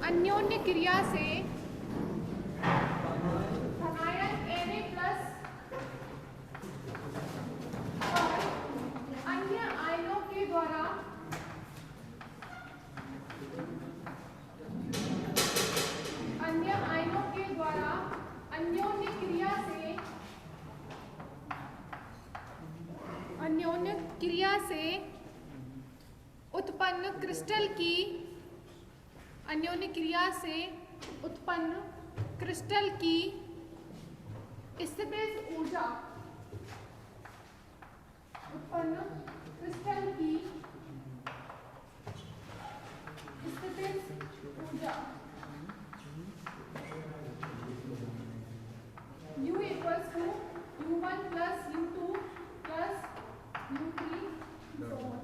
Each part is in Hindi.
अन्योन्य क्रिया से धनायन Na प्लस और अन्य आयनों के द्वारा अन्योन्य क्रिया से उत्पन्न क्रिस्टल की अन्योन्य क्रिया से उत्पन्न क्रिस्टल की स्थितिज ऊर्जा उत्पन्न क्रिस्टल की स्थितिज ऊर्जा U equals to U1 plus U2 plus U3 so on.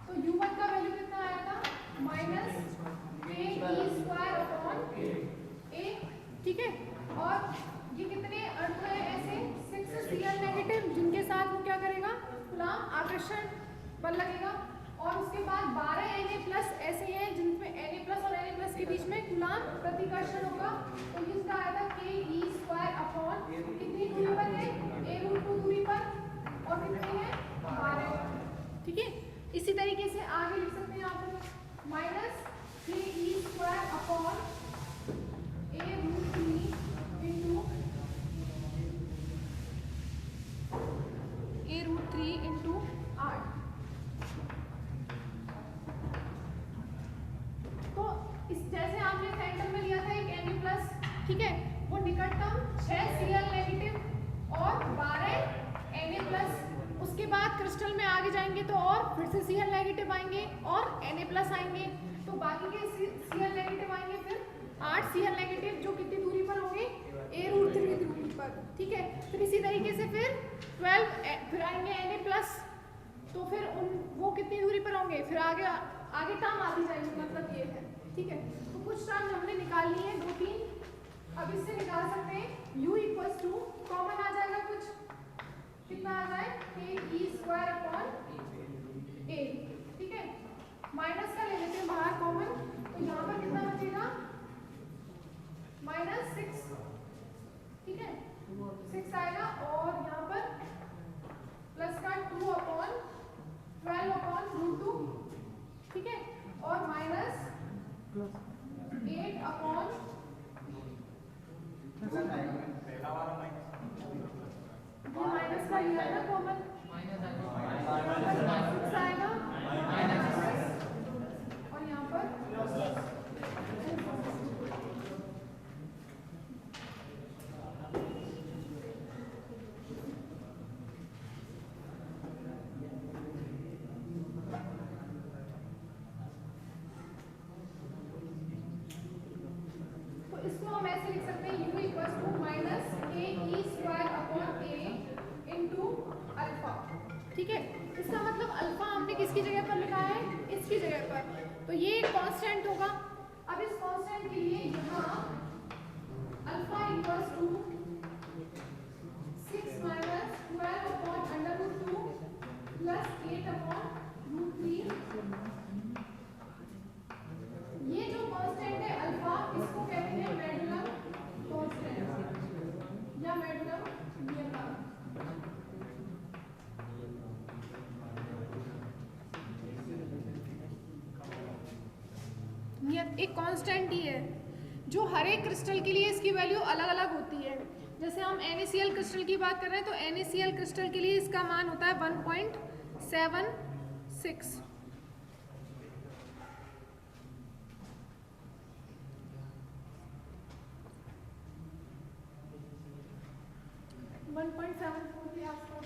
तो U1 का वैल्यू कितना आया था माइनस के ई स्क्वायर अपॉन ए, ठीक है। और ये कितने अणु हैं ऐसे 6Cl नेगेटिव जिनके साथ वो क्या करेगा कूलाम आकर्षण बल लगेगा। और उसके बाद 12 Na प्लस ऐसे हैं जिनमें Na प्लस और Na प्लस के बीच में कूलाम प्रतिकर्षण होगा। तो इसका आया था के ई स्क्वायर अपॉन कितनी दूरी पर है a√2 दूरी पर और कितनी है 12, ठीक है। इसी तरीके से आगे लिख सकते हैं आप माइनस के E square upon a√3 into 8। तो इस जैसे आपने सेंटर में लिया था एक Na प्लस, ठीक है, वो निकटतम 6Cl नेगेटिव और 12 Na प्लस। उसके बाद क्रिस्टल में आगे जाएंगे तो और फिर से Cl नेगेटिव आएंगे और Na प्लस आएंगे, तो बाकी के Cl नेगेटिव आएंगे फिर 8 Cl नेगेटिव जो कितनी दूरी पर होंगे a√3 दूरी पर, ठीक है। फिर इसी तरीके से फिर 12 फिर आएंगे Na प्लस, तो फिर वो कितनी दूरी पर होंगे फिर आगे आगे टर्म आती जाएंगे, मतलब ये है, ठीक है। तो कुछ टर्म हमने निकाल ली है 2-3, अब इससे निकाल सकते हैं U इक्वल्स टू कॉमन आ जाएगा कुछ कितना आ जाए के ई स्क्वायर अपॉन ए, ठीक है। माइनस का ले लेते हैं बाहर कॉमन, तो यहाँ पर कितना बचेगा -6, ठीक है, 6 आएगा और यहाँ पर प्लस का 2 अपॉन 12 अपॉन √2, ठीक है, और -8 अपॉन माइनस का लिया है ना कॉमन, माइनस आएगा और यहाँ पर तो इसको हम ऐसे लिख सकते हैं U इक्वल्स टू माइनस के ई स्क्वायर अपॉन ए इंटू अल्फा, ठीक है। इसका मतलब अल्फा हमने किसकी जगह पर लिखा है इसकी जगह पर, तो ये कांस्टेंट होगा। अब इस कांस्टेंट के लिए यहाँ alpha equals to 6 minus 12 upon √2 plus 8 upon √3। ये जो कांस्टेंट है अल्फा, इसको कहते हैं मेडुलम कांस्टेंट या मेडुलम नियतांक। एक कांस्टेंट ही है जो हर एक क्रिस्टल के लिए इसकी वैल्यू अलग अलग होती है। जैसे हम NaCl क्रिस्टल की बात कर रहे हैं तो NaCl क्रिस्टल के लिए इसका मान होता है 1.76। के आसपास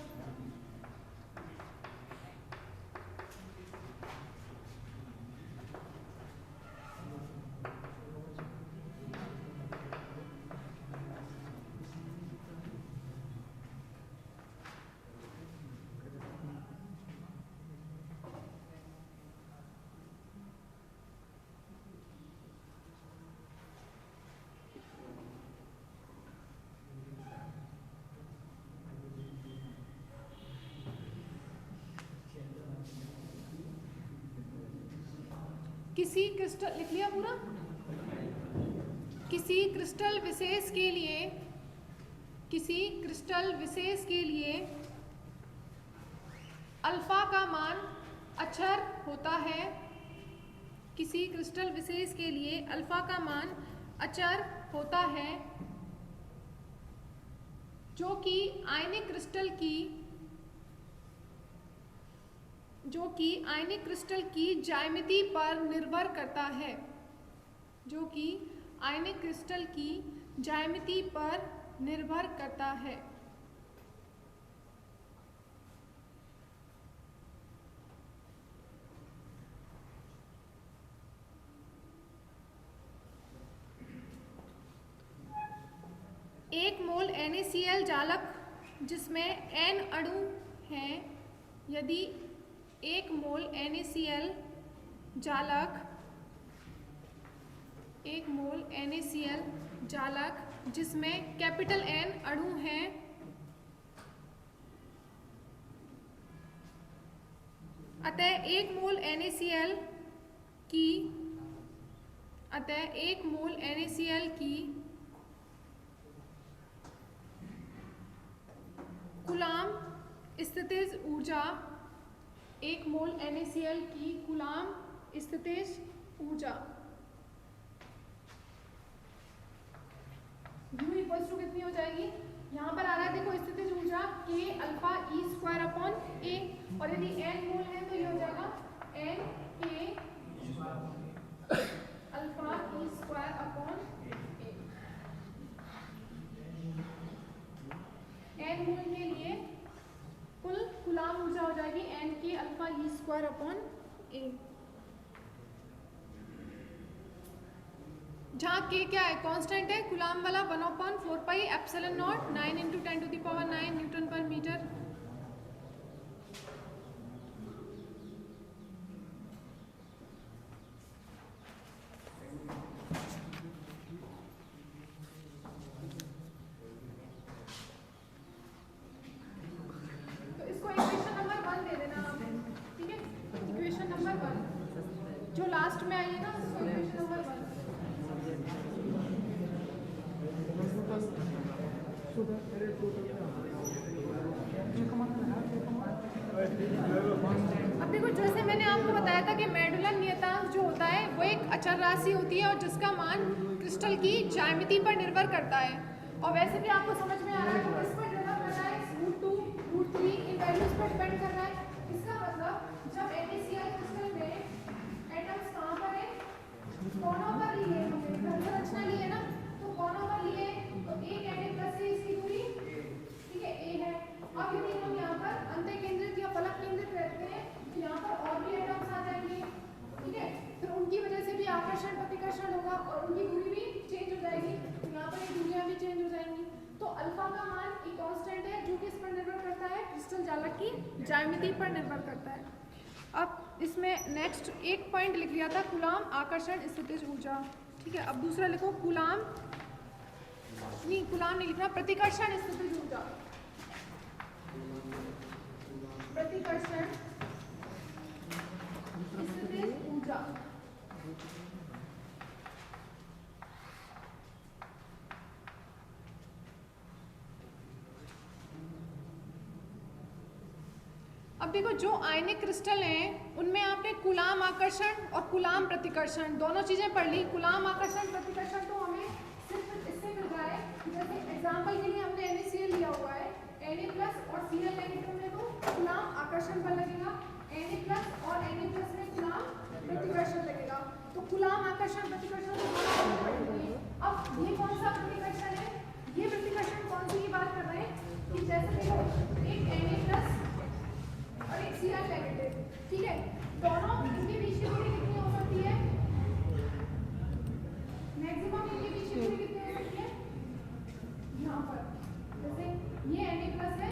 किसी क्रिस्टल लिख लिया पूरा। किसी क्रिस्टल विशेष के लिए अल्फा का मान अचर होता है। किसी क्रिस्टल विशेष के लिए अल्फा का मान अचर होता है जो कि आयनिक क्रिस्टल की ज्यामिति पर निर्भर करता है। जो कि आयनिक क्रिस्टल की ज्यामिति पर निर्भर करता है। एक मोल NaCl जालक जिसमें N अणु हैं, यदि एक मोल NaCl जालक जिसमें कैपिटल N अणु हैं, अतः एक मोल NaCl की कूलाम स्थितिज ऊर्जा, एक मोल NaCl की कूलाम स्थितिज ऊर्जा U इक्वल्स टू कितनी हो जाएगी? यहाँ पर आ रहा है देखो स्थितिज ऊर्जा K alpha E square upon A, और यदि N मोल है तो ये हो जाएगा N K alpha E square upon A। N मोल के लिए कुल कूलाम ऊर्जा हो जाएगी N K alpha E square upon A, जहाँ K क्या है? कांस्टेंट है कूलाम वाला, 1/4 पाई एप्सिलॉन नॉट 9 × 10⁹ न्यूटन पर मीटर। तो इसको इक्वेशन नंबर 1 दे देना आप, ठीक है? इक्वेशन नंबर 1 जो लास्ट में आई है ना, उसको इक्वेशन नंबर 1। अब देखो जैसे मैंने आपको बताया था कि मेडुलर नियतांक जो होता है वो एक अचर राशि होती है और जिसका मान क्रिस्टल की ज्यामिति पर निर्भर करता है। और वैसे भी आपको समझ में आ रहा है कि किस पर निर्भर कर रहा है? √2, √3 इन वैल्यूज पर डिपेंड कर रहा है। इसका मतलब जब NaCl क्रिस्टल में एटम्स कहाँ पर है? कोनों पर लिए, हमने रचना ली है ना, तो कोनों पर लिए तो एक Na+ से इसकी दूरी, ठीक है, A है। अब यदि हम यहाँ पर अंतःकेंद्रित या फलक केंद्रित रहते हैं तो यहाँ पर और भी एटम्स आ जाएंगे, ठीक है, फिर उनकी वजह से भी आकर्षण प्रतिकर्षण होगा और उनकी दूरी भी चेंज हो जाएगी, तो यहाँ पर ये दूरियां भी चेंज हो जाएंगी। तो अल्फा का मान एक कांस्टेंट है जो कि इस पर निर्भर करता है, क्रिस्टल जालक की ज्यामिति पर निर्भर करता है। अब इसमें नेक्स्ट एक पॉइंट लिख लिया था कूलाम आकर्षण स्थितिज ऊर्जा, ठीक है। अब दूसरा लिखो कूलाम नहीं लिखना, प्रतिकर्षण स्थितिज ऊर्जा, प्रतिकर्षण स्थितिज ऊर्जा। अब देखो जो आयनिक क्रिस्टल हैं उनमें आपने कूलाम आकर्षण और कूलाम प्रतिकर्षण दोनों चीजें पढ़ ली। कूलाम आकर्षण प्रतिकर्षण तो हमें सिर्फ इससे मिल रहा है, जैसे एग्जांपल के लिए हमने NaCl लिया हुआ है, Na+ और Cl नेगेटिव में तो कूलाम आकर्षण बल लगेगा, Na+ और Na+ में कूलाम प्रतिकर्षण लगेगा। तो कूलाम आकर्षण प्रतिकर्षण अब ये कौन सा प्रतिकर्षण है? ये प्रतिकर्षण कौन सी की बात कर रहे हैं कि जैसे देखो एक Na+ और एक Cl नेगेटिव, ठीक है, दोनों इनके बीच की दूरी कितनी हो सकती है? मैक्सिमम इनके बीच की दूरी कितनी हो सकती है? यहाँ पर जैसे ये Na+ है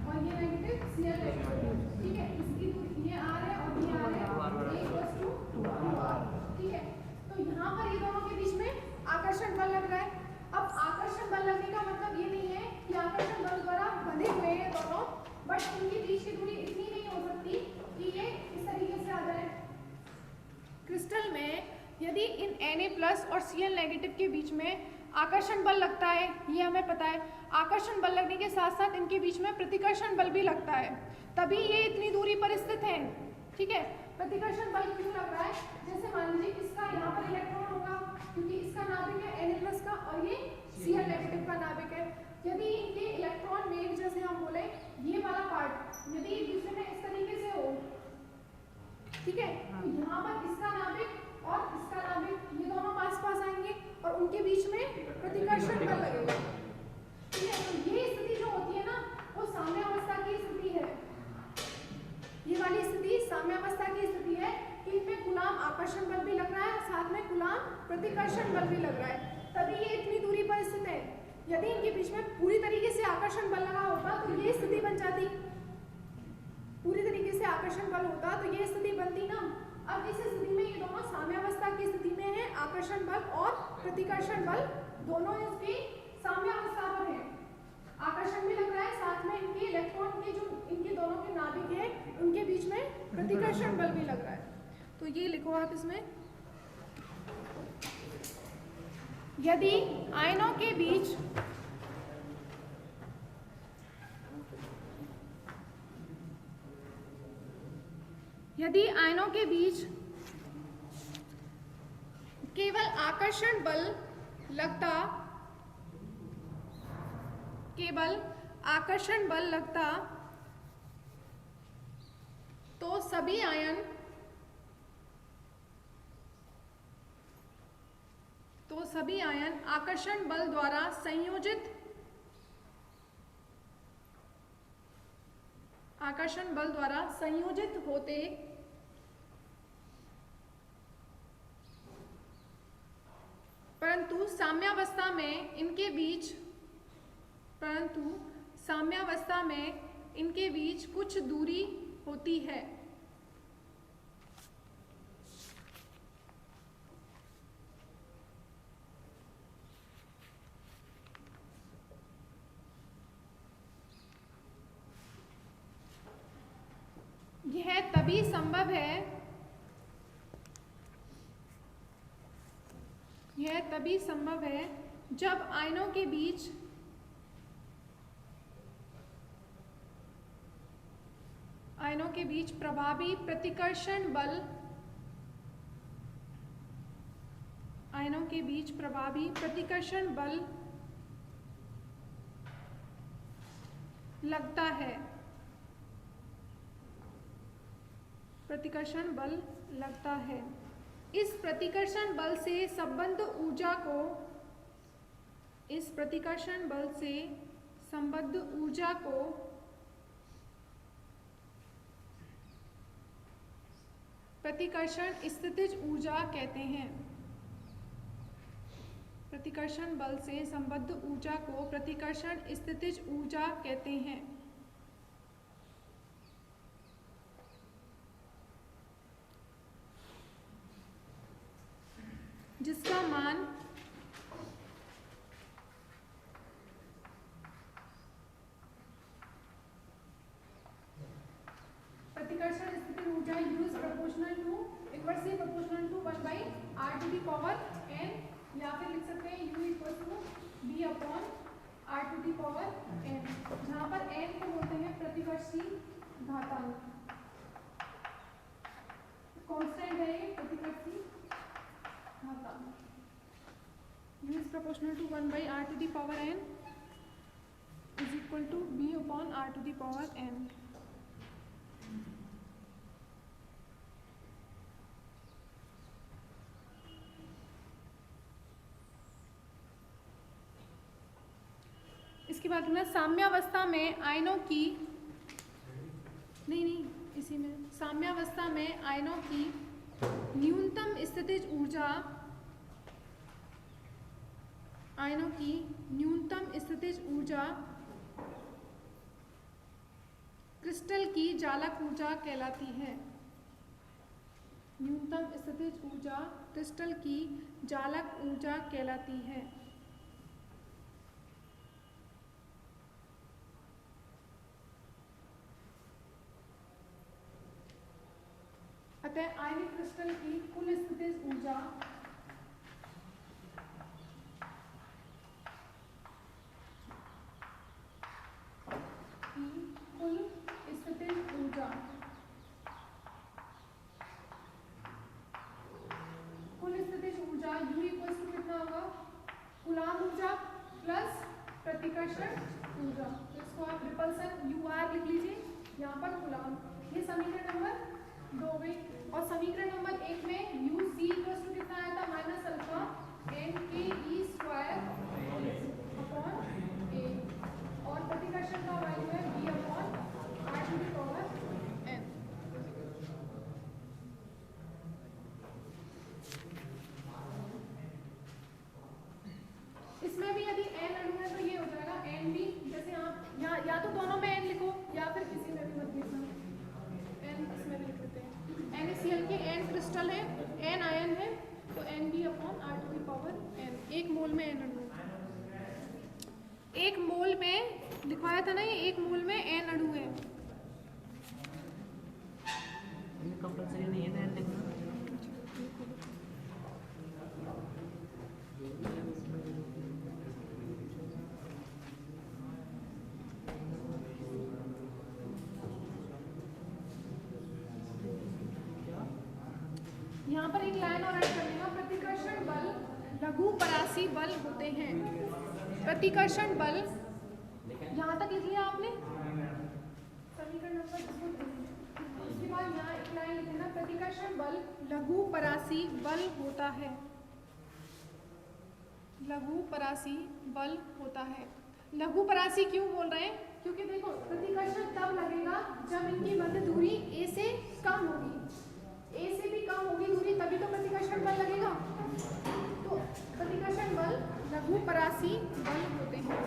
और ये नेगेटिव Cl नेगेटिव, ठीक है, इसकी दूरी ये R है और ये R है, A = 2R, ठीक है। तो यहाँ पर ये दोनों के बीच में आकर्षण बल लग रहा है। अब आकर्षण बल लगने का मतलब ये नहीं है कि आकर्षण बल द्वारा बंधे हुए हैं दोनों, बट इनके बीच की दूरी इतनी नहीं हो सकती कि ये इस तरीके से आ जाए। क्रिस्टल में यदि इन Na+ और Cl नेगेटिव के बीच में आकर्षण बल लगता है, ये हमें पता है, आकर्षण बल लगने के साथ साथ इनके बीच में प्रतिकर्षण बल भी लगता है, तभी ये इतनी दूरी पर स्थित है। ठीक है, प्रतिकर्षण बल क्यों लग रहा है? जैसे मान लीजिए इसका यहाँ पर इलेक्ट्रॉन होगा, क्योंकि इसका नाभिक है Na+ का और ये Cl नेगेटिव का नाभिक है। यदि इनके इलेक्ट्रॉन वेव, जैसे हम बोले ये वाला पार्ट, यदि एक दूसरे में इस तरीके से हो, ठीक है, तो यहाँ पर इसका नाभिक और इसका नाभिक ये दोनों पास पास आएंगे और उनके बीच में प्रतिकर्षण बल लगेगा। ठीक है, तो ये स्थिति जो होती है ना, वो साम्यावस्था की स्थिति है। ये वाली स्थिति साम्यावस्था की स्थिति है कि इनमें कूलाम आकर्षण बल भी लग रहा है, साथ में कूलाम प्रतिकर्षण बल भी लग रहा है, तभी ये इतनी दूरी पर स्थित है। यदि इनके बीच में पूरी तरीके से आकर्षण बल लगा होता तो ये स्थिति बन जाती, पूरी तरीके से आकर्षण बल होता तो ये स्थिति बनती ना। अब इस स्थिति में ये दोनों साम्यावस्था की स्थिति में है, आकर्षण बल और प्रतिकर्षण बल दोनों इसकी साम्यावस्था पर है। आकर्षण भी लग रहा है, साथ में इनके इलेक्ट्रॉन के जो इनके दोनों के नाभिक है उनके बीच में प्रतिकर्षण बल भी लग रहा है। तो ये लिखो आप इसमें, यदि आयनों के बीच केवल आकर्षण बल लगता तो सभी आयन आकर्षण बल द्वारा संयोजित होते, परंतु साम्यावस्था में इनके बीच कुछ दूरी होती है। यह तभी संभव है जब आयनों के बीच प्रभावी प्रतिकर्षण बल लगता है। इस प्रतिकर्षण बल से संबद्ध ऊर्जा को प्रतिकर्षण स्थितिज ऊर्जा कहते हैं। प्रतिकर्षण बल से संबद्ध ऊर्जा को प्रतिकर्षण स्थितिज ऊर्जा कहते हैं, जिसका मान प्रतिकर्षण स्थितिज ऊर्जा U is proportional to inversely proportional to 1/r⁴n, या फिर लिख सकते हैं U equals to B/r⁴n, जहाँ पर n को बोलते हैं प्रतिकर्षी घातांक, कांस्टेंट है ये प्रतिकर्षी घातांक। U is proportional to 1/r⁴n is equal to B/r⁴n। इसके बाद में साम्यावस्था में आयनों की साम्यावस्था में आयनों की न्यूनतम स्थितिज ऊर्जा क्रिस्टल की जालक ऊर्जा कहलाती है। न्यूनतम स्थितिज ऊर्जा क्रिस्टल की जालक ऊर्जा कहलाती है। अतः आयनिक क्रिस्टल की कुल स्थितिज ऊर्जा था ना, ये एक मूल में n अणु है। कंपल्सरी नहीं है ना लिखना। यहाँ पर एक लाइन और ऐड कर लेना, प्रतिकर्षण बल लघु परासी बल होते हैं। प्रतिकर्षण बल यहाँ तक लिख लिया आपने समीकरण नंबर। उसके बाद यहाँ एक लाइन लिख देना, प्रतिकर्षण बल लघु परासी बल होता है। लघु परासी बल होता है। लघु परासी क्यों बोल रहे हैं? क्योंकि देखो प्रतिकर्षण तब लगेगा जब इनकी मध्य दूरी a से कम होगी, a से भी कम होगी दूरी, तभी तो प्रतिकर्षण बल लगेगा। तो प्रतिकर्षण बल लघु परासी बल होते हैं।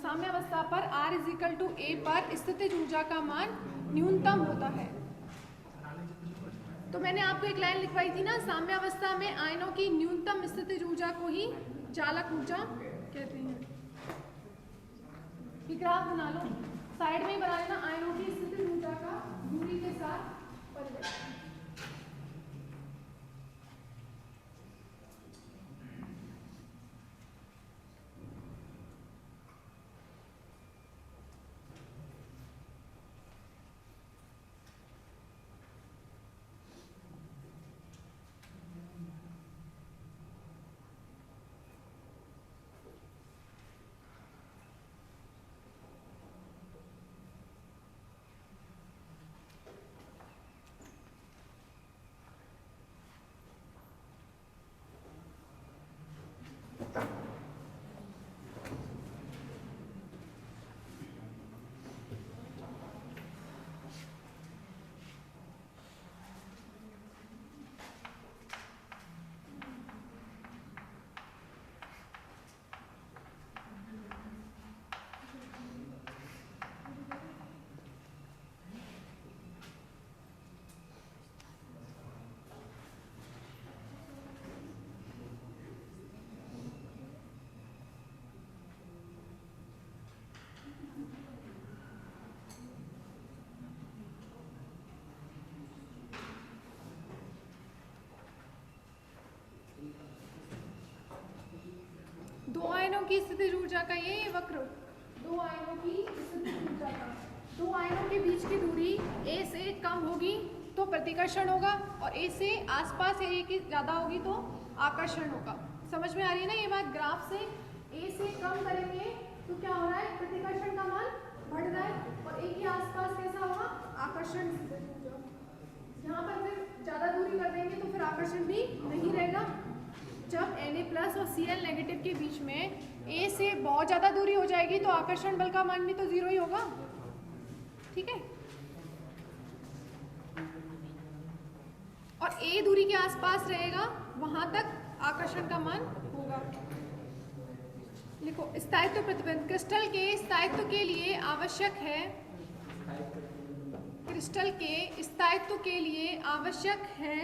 साम्यावस्था पर R = A पर स्थितिज ऊर्जा का मान न्यूनतम होता है। तो मैंने आपको एक लाइन लिखवाई थी ना, साम्यावस्था में आयनों की न्यूनतम स्थितिज ऊर्जा को ही चालक ऊर्जा कहते हैं। ये ग्राफ बना लो, साइड में ही बना लेना, आयनों की स्थितिज ऊर्जा का दूरी के साथ परिवर्तन। दो आयनों की स्थितिज ऊर्जा का ये वक्र, दो आयनों की स्थितिज ऊर्जा का दो आयनों के बीच की दूरी A से कम होगी तो प्रतिकर्षण होगा, और A से आसपास एरिया की ज़्यादा होगी तो आकर्षण होगा। समझ में आ रही है ना ये बात? ग्राफ से A से कम करेंगे तो क्या हो रहा है, प्रतिकर्षण का मान बढ़ रहा है, और A के आसपास कैसा होगा, आकर्षण। यहाँ पर फिर ज़्यादा दूरी कर देंगे तो फिर आकर्षण भी नहीं रहेगा। जब Na+ और Cl नेगेटिव के बीच में A से बहुत ज़्यादा दूरी हो जाएगी तो आकर्षण बल का मान भी तो 0 ही होगा, ठीक है। और A दूरी के आसपास रहेगा, वहां तक आकर्षण का मान होगा। लिखो, स्थायित्व प्रतिबंध। क्रिस्टल के स्थायित्व के लिए आवश्यक है, क्रिस्टल के स्थायित्व के लिए आवश्यक है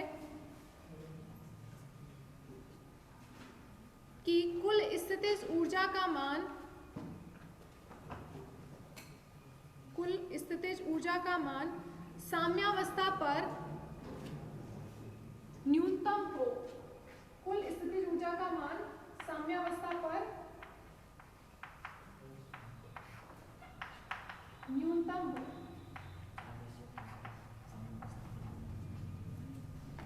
कि कुल स्थितिज ऊर्जा का मान, कुल स्थितिज ऊर्जा का मान साम्यावस्था पर न्यूनतम हो। कुल स्थितिज ऊर्जा का मान साम्यावस्था पर न्यूनतम हो,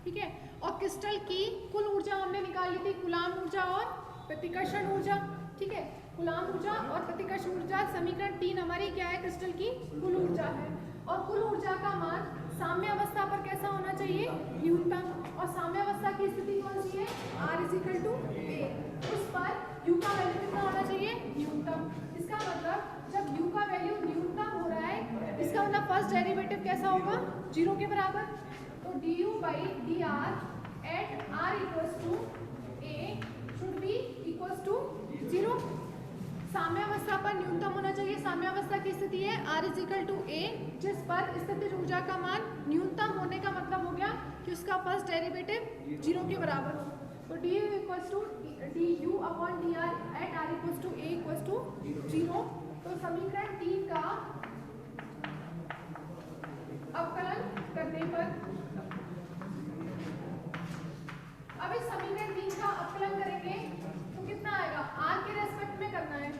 ठीक है। और क्रिस्टल की कुल ऊर्जा हमने निकाली थी, कूलाम्ब ऊर्जा और प्रतिकर्षण ऊर्जा, ठीक है। कूलाम्ब ऊर्जा और प्रतिकर्षण ऊर्जा समीकरण 3 हमारी क्या है, क्रिस्टल की कुल ऊर्जा है। और कुल ऊर्जा का मान साम्यावस्था पर कैसा होना चाहिए, न्यूनतम। और साम्यावस्था की स्थिति कौन सी है, R=A। उस पर U का वैल्यू कितना होना चाहिए, न्यूनतम। इसका मतलब जब U का वैल्यू न्यूनतम हो रहा है, इसका मतलब फर्स्ट डेरिवेटिव कैसा होगा, 0 के बराबर। तो du/dr at r=A should be equals to 0। साम्यावस्था पर न्यूनतम होना चाहिए। साम्यावस्था की स्थिति है R=A, जिस पर स्थितिज ऊर्जा का मान न्यूनतम होने का मतलब हो गया कि उसका फर्स्ट डेरिवेटिव 0 के बराबर हो। तो du/dr at r=A 0। तो समीकरण 3 का अवकलन करने पर, अब इस समीकरण 3 का अवकलन करेंगे तो कितना आएगा, r के रेस्पेक्ट में करना है।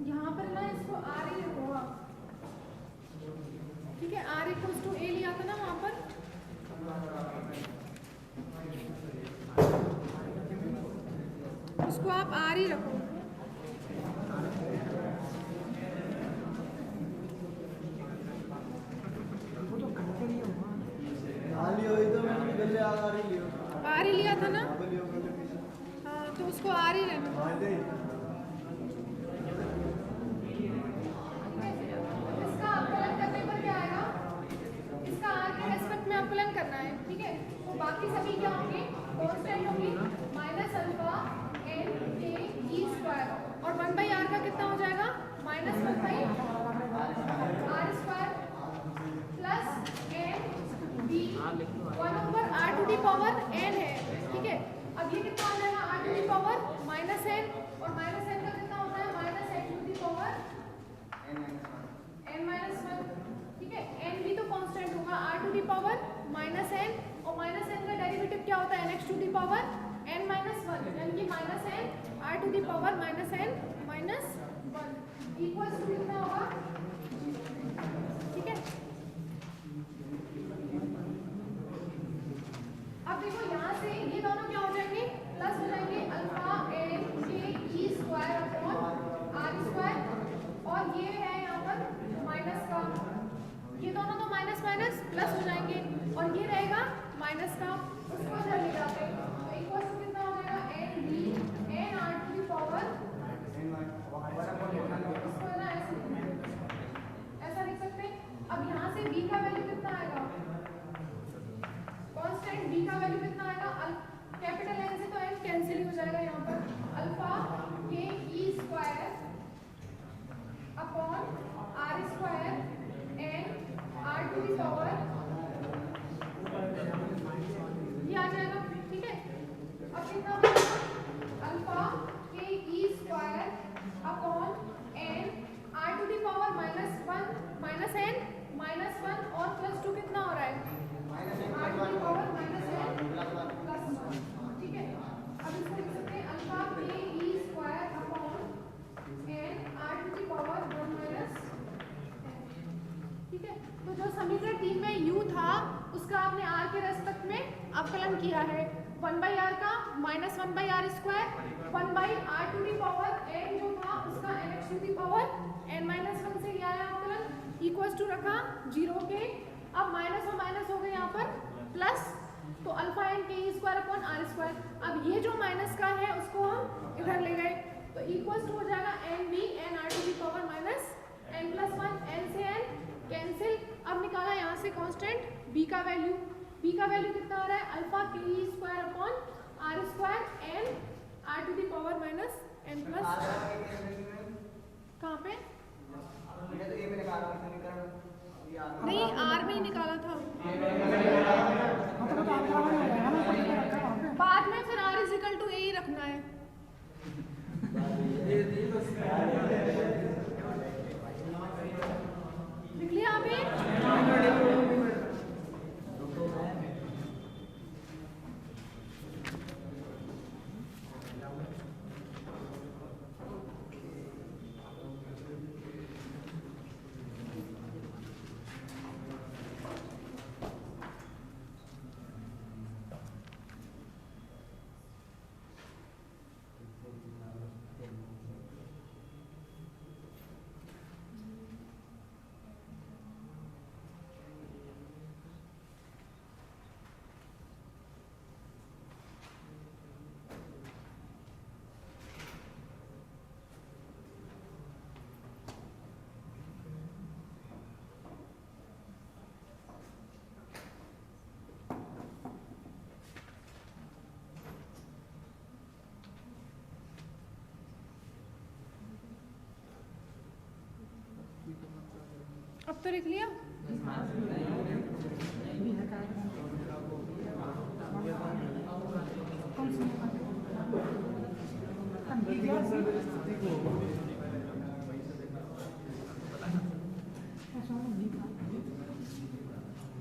यहाँ पर ना इसको r ही रखो आप, ठीक है। r=A लिया था ना वहां पर, उसको आप R ही रखो। R ही लिया था ना, हाँ, तो उसको R ही रहना। इसका अवकलन करने पर क्या आएगा, इसका R के रेस्पेक्ट में अवकलन करना है, ठीक है। तो बाकी सभी क्या होंगे, कांस्टेंट होंगे, -α n k e², और 1/r का कितना हो जाएगा, -1/r² plus n b 1/r⁴n है, ठीक है। अब ये कितना हो जाएगा, r⁻n, और -n का कितना होता है, -n⁻n-1, ठीक है। n भी तो कांस्टेंट होगा, r⁻n, और -n का डेरिवेटिव क्या होता है, n⁻n-1, यानी कि -n r⁻n-1 इक्वल्स टू कितना होगा, ठीक है। अब देखो यहाँ से ये दोनों क्या हो जाएंगे, प्लस हो जाएंगे, α n k e² और ये है यहाँ पर माइनस का, ये दोनों तो माइनस माइनस प्लस हो जाएंगे, और ये रहेगा माइनस का, उसको इधर ले जाते हैं तो इक्वल टू कितना हो जाएगा, n इसको ना ऐसा लिख सकते हैं। अब यहाँ से b का वैल्यू कितना आएगा, कांस्टेंट b का वैल्यू कितना आएगा, कैपिटल N से तो n कैंसिल ही हो जाएगा यहाँ पर, α k e² upon r² n r⁻n अवकलन किया है 1/r का -1/r², 1/r to the power n जो था उसका nx to the power n-1 से लिया है अवकलन इक्वल्स टू रखा 0 के। अब माइनस और माइनस हो गए यहाँ पर प्लस, तो अल्फा एन के स्क्वायर अपॉन आर स्क्वायर। अब ये जो माइनस का है उसको हम इधर ले गए तो इक्वल्स टू हो जाएगा n b n r to the power minus n+1, n से n कैंसिल। अब निकाला यहाँ से कांस्टेंट b का वैल्यू, कितना आ रहा है अल्फा के square upon r square n r to the power minus n plus, कहाँ पे नहीं आर में ही निकाला था, बाद में फिर आर इज इक्वल टू ए ही रखना है। लिख लिया आपने? अब तो लिख लिया।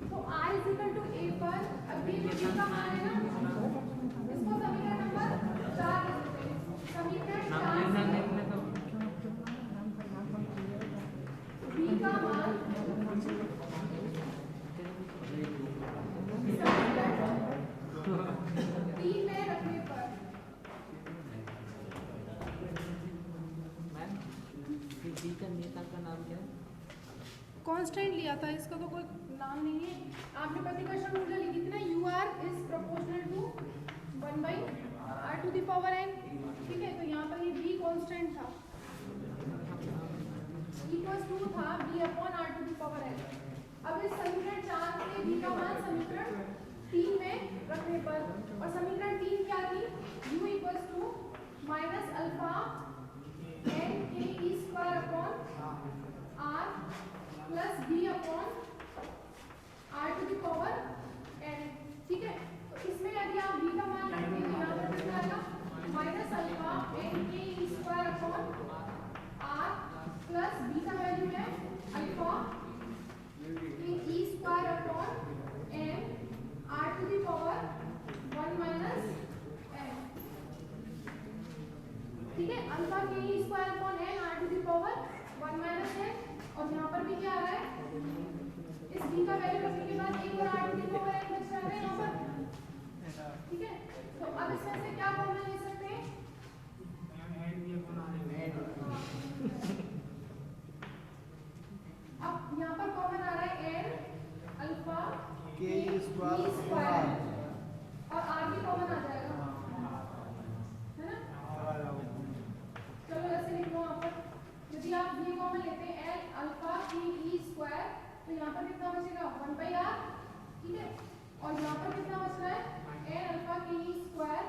तो r is equal to a पर अब ये जो b का मान है ना इसको समीकरण नंबर 4 लिखते हैं। समीकरण 4 b का मान तीन में रखने पर डी का नेता का नाम क्या है? कांस्टेंट लिया था, इसका तो कोई नाम नहीं है। आपने प्रतिकर्षण ऊर्जा लिखी थी ना, u r is proportional to 1/r to the power n, ठीक है। तो यहाँ पर ये b कांस्टेंट था, इक्वल्स टू था b upon r to the power n। अब इस समीकरण 4 के b का मान समीकरण 3 में रखने पर, और समीकरण 3 क्या थी, u equals to minus alpha n के e square upon r plus b upon r to the power n, ठीक है। तो इसमें यदि आप b का मान रखते हैं तो यहाँ पर कितना आएगा माइनस अल्फा n के e square upon r plus b का वैल्यू है अल्फा के e square upon n r to the power 1 minus n, ठीक है। अल्फा के e square upon n r to the power 1 minus n, और यहाँ पर भी क्या आ रहा है, इस b का वैल्यू रखने के बाद एक और r to the power n बच रहा है यहाँ पर, ठीक है। तो अब इसमें से क्या कॉमन ले सकते हैं, अब यहाँ पर कॉमन आ रहा है n अल्फा के स्क्वायर और r भी कॉमन आ जाएगा, है ना। चलो ऐसे लिख लो यहाँ पर, यदि आप ये कॉमन लेते हैं n अल्फा के e स्क्वायर, तो यहाँ पर कितना बचेगा 1/r, ठीक है। और यहाँ पर कितना बच रहा है n अल्फा के e स्क्वायर,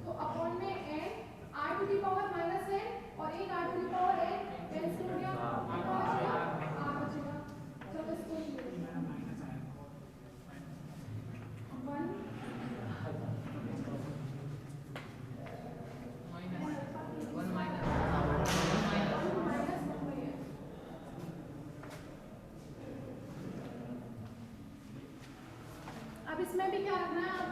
तो अपॉन में n r to the power minus n और एक r to the power n cancel हो गया, कितना बचेगा r बचेगा। चलो इसको लिख लेते हैं 1 अब इसमें भी क्या रखना है